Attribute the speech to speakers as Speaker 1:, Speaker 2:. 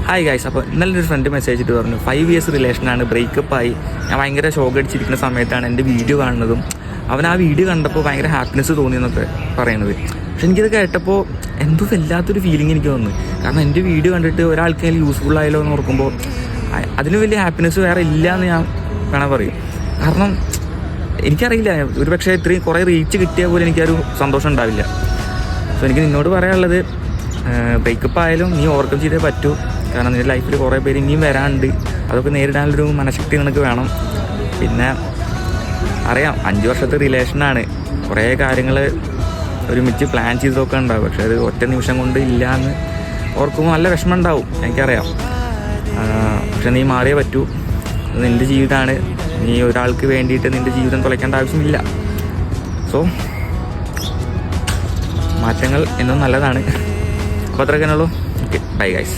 Speaker 1: Hi guys. അപ്പോൾ ഇന്നലെ ഒരു ഫ്രണ്ട് മെസ്സേജ് ഇട്ട് പറഞ്ഞു 5 years റിലേഷനാണ്, ബ്രേക്കപ്പായി. ഞാൻ ഭയങ്കര ഷോക്ക് അടിച്ചിരിക്കുന്ന സമയത്താണ് എൻ്റെ വീഡിയോ കാണുന്നതും അവൻ ആ വീഡിയോ കണ്ടപ്പോൾ ഭയങ്കര ഹാപ്പിനെസ് തോന്നിയെന്നൊക്കെ പറയണത്. പക്ഷെ എനിക്കത് കേട്ടപ്പോൾ എന്തോ വല്ലാത്തൊരു ഫീലിംഗ് എനിക്ക് തോന്നുന്നു. കാരണം എൻ്റെ വീഡിയോ കണ്ടിട്ട് ഒരാൾക്ക് യൂസ്ഫുൾ ആയല്ലോ എന്ന് ഓർക്കുമ്പോൾ അതിന് വലിയ ഹാപ്പിനെസ് വേറെ ഇല്ല എന്ന് ഞാൻ വേണം പറയും. കാരണം എനിക്കറിയില്ല, ഒരു പക്ഷേ ഇത്രയും കുറേ റീച്ച് കിട്ടിയാൽ പോലും എനിക്കൊരു സന്തോഷം ഉണ്ടാവില്ല. സോ എനിക്ക് നിന്നോട് പറയാനുള്ളത്, ബ്രേക്കപ്പ് ആയാലും നീ ഓവർകം ചെയ്തേ പറ്റൂ. കാരണം നിൻ്റെ ലൈഫിൽ കുറേ പേര് ഇനിയും വരാനുണ്ട്. അതൊക്കെ നേരിടാനുള്ളൊരു മനഃശക്തി നിനക്ക് വേണം. പിന്നെ അറിയാം 5 വർഷത്തെ റിലേഷനാണ്, കുറേ കാര്യങ്ങൾ ഒരുമിച്ച് പ്ലാൻ ചെയ്തൊക്കെ ഉണ്ടാവും. പക്ഷെ അത് ഒറ്റ നിമിഷം കൊണ്ട് ഇല്ല എന്ന് ഓർക്കുമ്പോൾ നല്ല വിഷമം ഉണ്ടാവും, എനിക്കറിയാം. പക്ഷെ നീ മാറിയേ പറ്റൂ. നിൻ്റെ ജീവിതമാണ്. നീ ഒരാൾക്ക് വേണ്ടിയിട്ട് നിൻ്റെ ജീവിതം തുലയ്ക്കേണ്ട ആവശ്യമില്ല. സോ മാറ്റങ്ങൾ എന്നും നല്ലതാണ്. അപ്പോൾ അത്രയൊക്കെ ഉള്ളൂ. Okay, bye guys.